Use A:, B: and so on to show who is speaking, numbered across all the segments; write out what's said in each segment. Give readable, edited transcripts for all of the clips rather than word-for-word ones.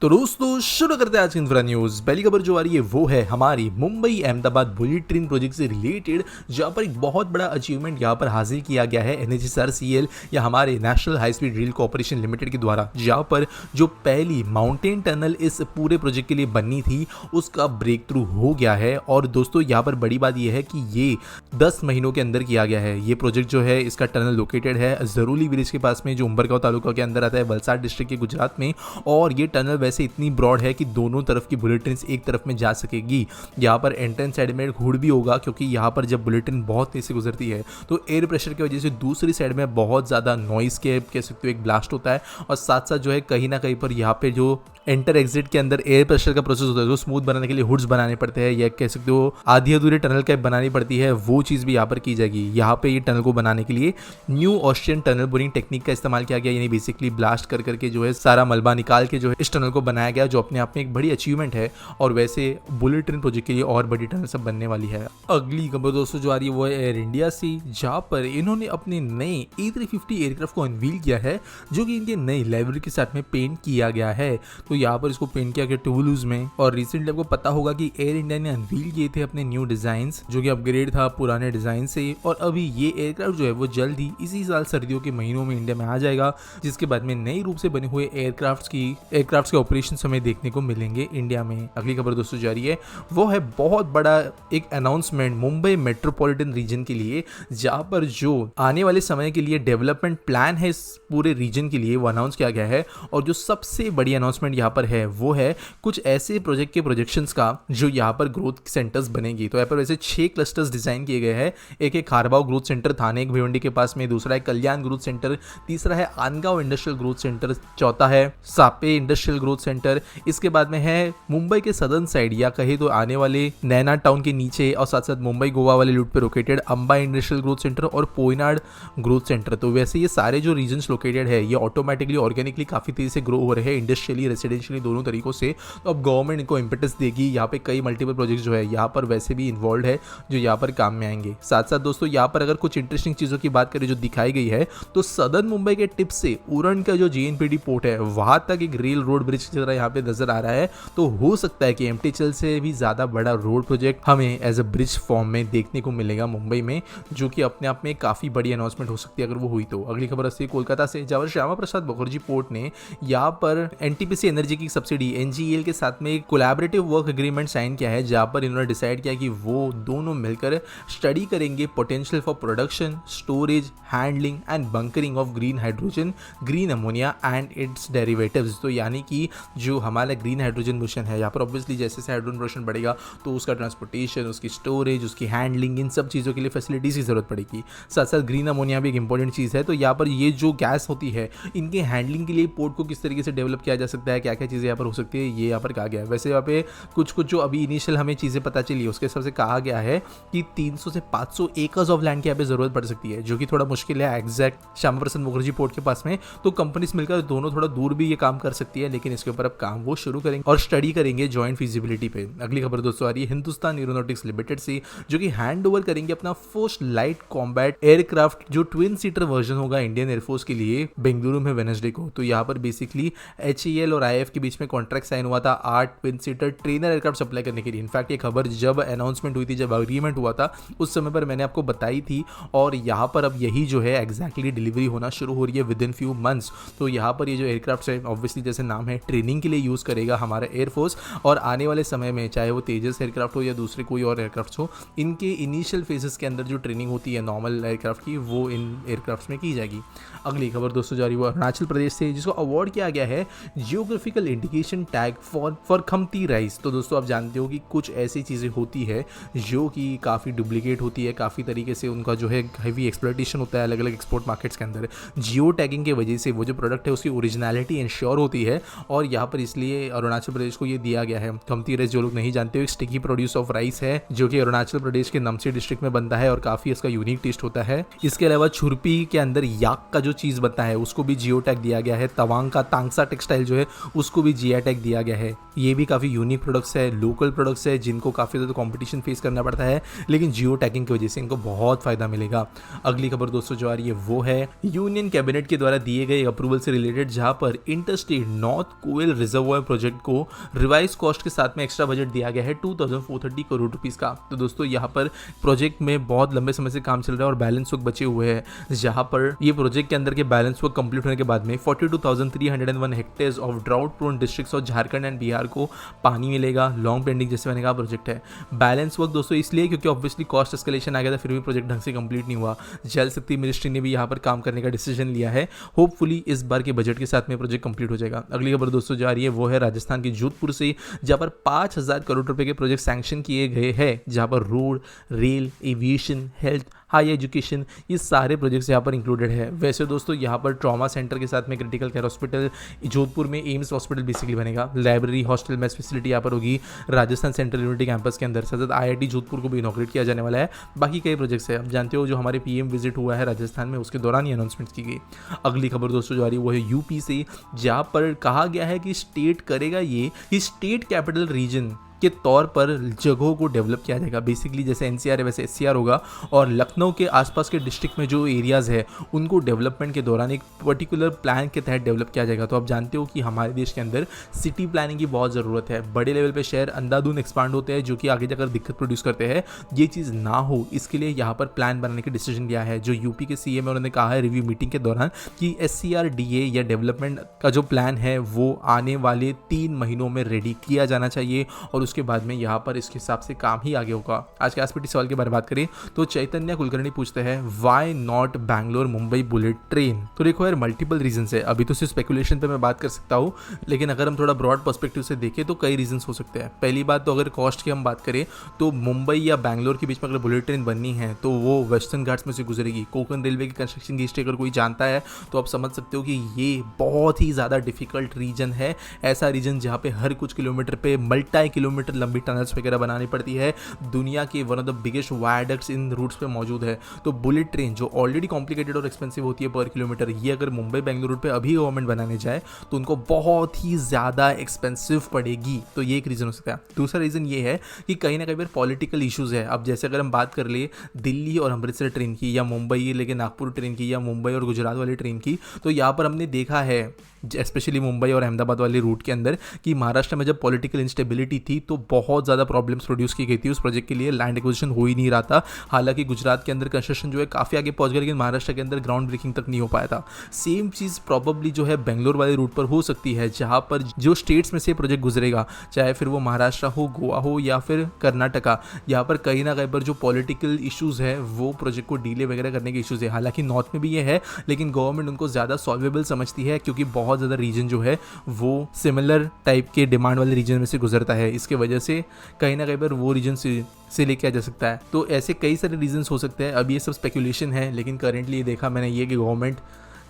A: तो दोस्तों शुरू करते हैं आज की इंफ्रा न्यूज। पहली खबर जो आ रही है वो है हमारी Mumbai Ahmedabad bullet train project से रिलेटेड, जहां पर एक बहुत बड़ा अचीवमेंट यहां पर हासिल किया गया है NHSRCL या हमारे national high speed rail corporation limited के द्वारा, जहां पर जो पहली माउंटेन टनल इस पूरे प्रोजेक्ट के लिए बननी थी उसका ब्रेक थ्रू हो गया है। और दोस्तों यहाँ पर बड़ी बात यह है कि ये 10 महीनों के अंदर किया गया है। ये प्रोजेक्ट जो है इसका टनल लोकेटेड है जरूली विलेज के पास में, जो उंबरगांव तालुका के अंदर आता है, वलसाड डिस्ट्रिक्ट के गुजरात में। और ये टनल वैसे इतनी ब्रॉड है कि दोनों तरफ की बुलेट ट्रेन एक तरफ में जा सकेगी। यहाँ पर एंट्रेंस साइड में हुड भी होगा, क्योंकि यहाँ पर जब बुलेट ट्रेन बहुत तेज से गुजरती है तो एयर प्रेशर की वजह से दूसरी साइड में बहुत ज़्यादा नॉइस के कह सकते हो एक ब्लास्ट होता है। और साथ साथ जो है कहीं ना कहीं पर यहाँ पे जो एंटर एग्जिट के अंदर एयर प्रेशर का प्रोसेस होता है, जो स्मूथ बनाने के लिए हुड्स बनाने पड़ते हैं, या कह सकते हो आधी अधूरी टनल कैप बनानी पड़ती है, वो चीज़ भी यहाँ पर की जाएगी। यहाँ पे ये टनल को बनाने के लिए new Austrian tunnel boring technique का इस्तेमाल किया गया, यानी बेसिकली ब्लास्ट कर करके जो है सारा मलबा निकाल के जो है इस टनल को बनाया गया, जो अपने आप में एक बड़ी अचीवमेंट है। और वैसे बुलेट ट्रेन प्रोजेक्ट के लिए और बड़ी टनल सब बनने वाली है। अगली खबर दोस्तों जो आ रही है वो है एयर इंडिया से, जहाँ पर इन्होंने अपने नए A350 एयरक्राफ्ट को अनवील किया है, जो कि इनके नई लाइब्रेरी के साथ में पेंट किया गया है। तो यहाँ पर इसको पेंट किया गया टूलूज में। और रिसेंटली आपको पता होगा कि एयर इंडिया ने अनवील किए थे अपने न्यू डिजाइन्स, जो कि अपग्रेड था पुराने डिजाइन से। और अभी ये एयरक्राफ्ट जो है वो जल्द ही इसी साल सर्दियों के महीनों में इंडिया में आ जाएगा, जिसके बाद में नई रूप से बने हुए एयरक्राफ्ट के ऑपरेशन हमें देखने को मिलेंगे इंडिया में। अगली खबर दोस्तों जारी है वो है बहुत बड़ा एक अनाउंसमेंट मुंबई मेट्रोपॉलिटन रीजन के लिए, जहां पर जो आने वाले समय के लिए डेवलपमेंट प्लान है इस पूरे रीजन के लिए वो अनाउंस किया गया है। और जो सबसे बड़ी अनाउंसमेंट यहाँ पर है वो है कुछ ऐसे प्रोजेक्ट के प्रोजेक्शंस का जो यहाँ पर ग्रोथ सेंटर्स बनेंगी। तो यहाँ पर वैसे 6 क्लस्टर्स डिजाइन किए गए हैं। एक है खारबाव ग्रोथ सेंटर थाने भिवंडी के पास में, दूसरा है कल्याण ग्रोथ सेंटर, तीसरा है आनगांव इंडस्ट्रियल ग्रोथ सेंटर, चौथा है सापे इंडस्ट्रियल ग्रोथ सेंटर। इसके बाद में है मुंबई के सदर्न साइड या कहे तो आने वाले नैना टाउन के नीचे और साथ साथ मुंबई गोवा वाले रूट पे located Amba industrial growth centre और पोयनाड ग्रोथ सेंटर। तो वैसे ये सारे जो रीजन्स लोकेटेड है ये ऑटोमेटिकली ऑर्गेनिकली काफी तेजी से ग्रो हो रहे हैं, इंडस्ट्रियली रेसिडेंशियली दोनों तरीकों से। तो अब गवर्नमेंट इनको इम्पेटस देगी। यहाँ पे कई मल्टीपल प्रोजेक्ट जो है यहाँ पर वैसे भी इन्वॉल्व है, जो यहाँ पर काम में आएंगे। साथ साथ दोस्तों यहाँ पर अगर कुछ इंटरेस्टिंग चीज़ों की बात करें जो दिखाई गई है, तो सदर्न मुंबई के टिप से उरण का जो JNPT पोर्ट है वहां तक एक रेल रोड ब्रिज की तरह यहाँ पे नजर आ रहा है। तो हो सकता है कि MTHL से भी ज्यादा बड़ा रोड प्रोजेक्ट हमें एज अ ब्रिज फॉर्म में देखने को मिलेगा मुंबई में, जो कि अपने आप में काफी बड़ी अनाउंसमेंट हो सकती है अगर वो हुई तो। अगली खबर आती है कोलकाता से, जहाँ श्यामा प्रसाद मुखर्जी पोर्ट ने यहाँ पर NTPC एनर्जी की सब्सिडी NGEL के साथ में एक कोलैबोरेटिव वर्क एग्रीमेंट साइन किया है, जहाँ पर इन्होंने डिसाइड किया कि वो दोनों मिलकर स्टडी करेंगे potential for production, storage, handling and bunkering of green hydrogen, green ammonia and it's derivatives. तो यानी कि जो हमारा ग्रीन हाइड्रोजन मिशन है, यहाँ पर ऑब्वियसली जैसे से हाइड्रोजन प्रोडक्शन बढ़ेगा तो उसका ट्रांसपोर्टेशन, उसकी स्टोरेज, उसकी हैंडलिंग, इन सब चीज़ों के लिए फैसिलिटीज़ की जरूरत पड़ेगी। साथ साथ ग्रीन अमोनिया भी एक इंपॉर्टेंट चीज़ है। तो यहाँ पर ये जो गैस होती है इनके हैंडलिंग के लिए पोर्ट को किस तरीके से डेवलप किया जा सकता है, क्या क्या चीज़ें यहाँ पर हो सकती है, ये यहाँ पर कहा गया है। वैसे यहाँ पे कुछ जो अभी इनिशियल हमें चीज़ें पता चली है उसके हिसाब से कहा गया है कि 300 से 500 एकर्स ऑफ लैंड की यहाँ पे जरूरत पड़ सकती है, जो कि थोड़ा मुश्किल है एग्जैक्ट श्यामा प्रसाद मुखर्जी पोर्ट के पास में। तो कंपनीज मिलकर दोनों थोड़ा दूर भी ये काम कर सकती है, लेकिन इसके ऊपर अब काम वो शुरू करेंगे और स्टडी करेंगे जॉइंट फिजिबिलिटी पे। अगली खबर दोस्तों आ रही है हिंदुस्तान एरोनॉटिक्स लिमिटेड से, जो कि हैंड ओवर करेंगे अपना फर्स्ट लाइट कॉम्बैट एयरक्राफ्ट, जो ट्विन सीटर वर्जन होगा इंडियन एयरफोर्स के लिए, बेंगलुरु में वेडनेसडे को। तो यहाँ पर बेसिकली HAL और IAF के बीच में कॉन्ट्रैक्ट साइन हुआ था 8 twin seater trainer aircraft supply करने के लिए। इनफैक्ट ये खबर जब अनाउंसमेंट हुई थी, जब अग्रीमेंट हुआ था, उस समय पर मैंने आपको बताई थी। और यहाँ पर अब यही जो है एग्जैक्टली डिलीवरी होना शुरू हो रही है विद इन फ्यू मंथ्स। तो यहाँ पर ये जो एयरक्राफ्ट है ऑब्वियसली जैसे नाम है ट्रेनिंग के लिए यूज़ करेगा हमारा एयरफोर्स। और आने वाले समय में चाहे वो तेजस एयरक्राफ्ट हो या दूसरे कोई और एयरक्राफ्ट हो, इनके इनिशियल फेजेस के अंदर जो ट्रेनिंग होती है नॉर्मल एयरक्राफ्ट की, वो इन एयरक्राफ्ट में की जाएगी। अगली खबर दोस्तों जारी हुआ अरुणाचल प्रदेश से, जिसको अवार्ड किया गया है geographical indication tag for Khamti rice. तो दोस्तों आप जानते हो कि कुछ ऐसी चीज़ें होती है जो कि काफ़ी डुप्लीकेट होती है, काफ़ी तरीके से उनका जो है हैवी एक्सप्लॉइटेशन होता है अलग अलग एक्सपोर्ट मार्केट्स के अंदर। जियो टैगिंग की वजह से वो जो प्रोडक्ट है उसकी ओरिजिनलिटी इंश्योर होती है। और यहाँ पर इसलिए अरुणाचल प्रदेश को ये दिया गया है। खमती राइस जो लोग नहीं जानते हो एक स्टिकी प्रोड्यूस ऑफ राइस है, जो कि अरुणाचल प्रदेश के नामची डिस्ट्रिक्ट में बनता है और काफ़ी इसका यूनिक टेस्ट होता है। इसके अलावा छुरपी के अंदर याक का जो चीज़ बनता है उसको भी जियो टैग दिया गया है। तवांग का तांगसा टेक्सटाइल जो है उसको भी जीआई टैग दिया गया है। ये भी काफ़ी यूनिक प्रोडक्ट्स है, लोकल प्रोडक्ट्स है जिनको काफ़ी ज़्यादा कंपटीशन फेस करना पड़ता है, लेकिन जियो टैगिंग की वजह से इनको बहुत फ़ायदा मिलेगा। अगली खबर दोस्तों जो आ रही है वो है यूनियन कैबिनेट के द्वारा दिए गए अप्रूवल से रिलेटेड, जहां पर इंटरस्टेट नॉर्थ कोयल रिजर्वॉयर प्रोजेक्ट को रिवाइज कॉस्ट के साथ में एक्स्ट्रा बजट दिया गया है 2430 करोड़ रुपीस का। तो दोस्तों यहाँ पर प्रोजेक्ट में बहुत लंबे समय से काम चल रहा है और बैलेंस वर्क बचे हुए हैं, जहां पर ये प्रोजेक्ट के अंदर के बैलेंस वर्क कंप्लीट होने के बाद में 42,301 hectares of drought prone districts और झारखंड एंड बिहार को पानी मिलेगा। लॉन्ग पेंडिंग जैसे मैंने कहा प्रोजेक्ट है। बैलेंस वर्क दोस्तों इसलिए क्योंकि ऑब्वियसली कॉस्ट एस्केलेशन आ गया था, फिर भी प्रोजेक्ट ढंग से कंप्लीट नहीं हुआ। जल शक्ति मिनिस्ट्री ने भी यहाँ पर काम करने का डिसीजन लिया है। होपफुली इस बार के बजट के साथ में प्रोजेक्ट कंप्लीट हो जाएगा। अगली खबर दोस्तों जो आ रही है वो है राजस्थान के जोधपुर से, जहाँ पर 5,000 करोड़ रुपए के प्रोजेक्ट सैंक्शन किए गए हैं, जहाँ पर road, rail, aviation, health, high education, ये सारे प्रोजेक्ट्स यहाँ पर इंक्लूडेड है। वैसे दोस्तों यहाँ पर ट्रॉमा सेंटर के साथ में क्रिटिकल केयर हॉस्पिटल जोधपुर में एम्स हॉस्पिटल बेसिकली बनेगा। लाइब्रेरी, हॉस्टल, मेस फैसिलिटी यहाँ पर होगी राजस्थान सेंट्रल यूनिवर्सिटी कैंपस के अंदर। साथ आईआईटी जोधपुर को भी इनॉग्रेट किया जाने वाला है। बाकी कई प्रोजेक्ट्स है, आप जानते हो जो हमारे पीएम विजिट हुआ है राजस्थान में, उसके दौरान ये अनाउंसमेंट की गई। अगली खबर दोस्तों जो आ रही है वो है यूपी से, जहाँ पर कहा गया है कि स्टेट करेगा ये कि स्टेट कैपिटल रीजन के तौर पर जगहों को डेवलप किया जाएगा। बेसिकली जैसे एनसीआर है वैसे एससीआर होगा, और लखनऊ के आसपास के डिस्ट्रिक्ट में जो एरियाज़ है उनको डेवलपमेंट के दौरान एक पर्टिकुलर प्लान के तहत डेवलप किया जाएगा। तो आप जानते हो कि हमारे देश के अंदर सिटी प्लानिंग की बहुत ज़रूरत है। बड़े लेवल पे शहर अंधाधुंध एक्सपांड होते हैं जो कि आगे जाकर दिक्कत प्रोड्यूस करते हैं। ये चीज़ ना हो इसके लिए यहाँ पर प्लान बनाने का डिसीजन लिया है। जो यूपी के सीएम है उन्होंने कहा है रिव्यू मीटिंग के दौरान कि एससीआरडीए या डेवलपमेंट का जो प्लान है वो आने वाले 3 महीनों में रेडी किया जाना चाहिए, और उसके बाद में यहाँ पर इसके हिसाब से काम ही आगे होगा। आज के एसपीटी सवाल के बारे में बात करें तो चैतन्य कुलकर्णी पूछते हैं why not Bangalore Mumbai bullet train. तो देखो यार मल्टीपल रीजंस है, अभी तो सिर्फ स्पेकुलेशन पे मैं बात कर सकता हूँ, लेकिन अगर हम थोड़ा ब्रॉड पर्सपेक्टिव से देखें तो कई रीजंस हो सकते हैं। पहली बात तो अगर कॉस्ट की हम बात करें तो मुंबई या बैंगलोर के बीच में अगर बुलेट ट्रेन बननी है तो वो वेस्टर्न घाट्स में से गुजरेगी। कोंकण रेलवे की कंस्ट्रक्शन की हिस्ट्री अगर कोई जानता है तो आप समझ सकते हो कि ये बहुत ही ज़्यादा डिफिकल्ट रीजन है। ऐसा रीजन जहाँ पे हर कुछ किलोमीटर पे मल्टी किलोमीटर लंबी टनल्स वगैरह बनानी पड़ती है। दुनिया के one of the biggest viaducts in routes पे मौजूद है। तो बुलेट ट्रेन जो ऑलरेडी कॉम्प्लिकेटेड और एक्सपेंसिव होती है पर किलोमीटर, ये अगर मुंबई बेंगलुरु रूट पे अभी गवर्नमेंट बनाने जाए तो उनको बहुत ही ज़्यादा एक्सपेंसिव पड़ेगी। तो ये एक रीज़न हो सकता है। दूसरा रीज़न ये है कि कहीं ना कहीं पर पॉलिटिकल इशूज़ है। अब जैसे अगर हम बात कर ले दिल्ली और अमृतसर ट्रेन की, या मुंबई लेके नागपुर ट्रेन की, या मुंबई और गुजरात वाली ट्रेन की, तो यहाँ पर हमने देखा है स्पेशली मुंबई और अहमदाबाद वाले रूट के अंदर कि महाराष्ट्र में जब पॉलिटिकल इंस्टेबिलिटी थी तो बहुत ज़्यादा प्रॉब्लम्स प्रोड्यूस की गई थी। उस प्रोजेक्ट के लिए लैंड एक्विजिशन हो ही नहीं रहा था। हालांकि गुजरात के अंदर कंस्ट्रक्शन जो है काफ़ी आगे पहुंच गया, लेकिन महाराष्ट्र के अंदर ग्राउंड ब्रेकिंग तक नहीं हो पाया था। सेम चीज़ प्रॉबली जो है बेंगलोर वाले रूट पर हो सकती है, जहाँ पर जो स्टेट्स में से प्रोजेक्ट गुजरेगा, चाहे फिर वो महाराष्ट्र हो, गोवा हो या फिर कर्नाटका, यहाँ पर कहीं ना कहीं पर जो पॉलिटिकल इशूज़ है वो प्रोजेक्ट को डीले वगैरह करने के इशूज़ है। हालांकि नॉर्थ में भी ये है, लेकिन गवर्नमेंट उनको ज़्यादा सॉल्वेबल समझती है क्योंकि बहुत ज़्यादा रीजन जो है वो सिमिलर टाइप के डिमांड वाले रीजन में से गुजरता है। इसके वजह से कहीं ना कहीं पर वो रीजन से लेके आ जा सकता है। तो ऐसे कई सारे रीजंस हो सकते हैं। अब ये सब स्पेकुलेशन है, लेकिन करेंटली ये देखा मैंने ये कि गवर्नमेंट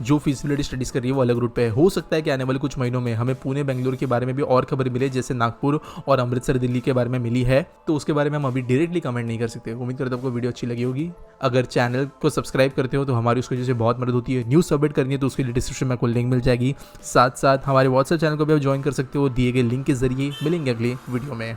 A: जो फिजिबिलिटी स्टडीज़ कर रही है वो अलग रूट पे है। हो सकता है कि आने वाले कुछ महीनों में हमें पुणे बेंगलुरु के बारे में भी और खबर मिले, जैसे नागपुर और अमृतसर दिल्ली के बारे में मिली है। तो उसके बारे में हम अभी डायरेक्टली कमेंट नहीं कर सकते। उम्मीद करता हूं आपको वीडियो अच्छी लगी होगी। अगर चैनल को सब्सक्राइब करते हो तो हमारी उसकी वजह से बहुत मदद होती है। न्यूज़ सबमिट करनी है तो उसके लिए डिस्क्रिप्शन में आपको लिंक मिल जाएगी। साथ साथ हमारे व्हाट्सएप चैनल को भी आप ज्वाइन कर सकते हो, दिए गए लिंक के जरिए। मिलेंगे अगले वीडियो में।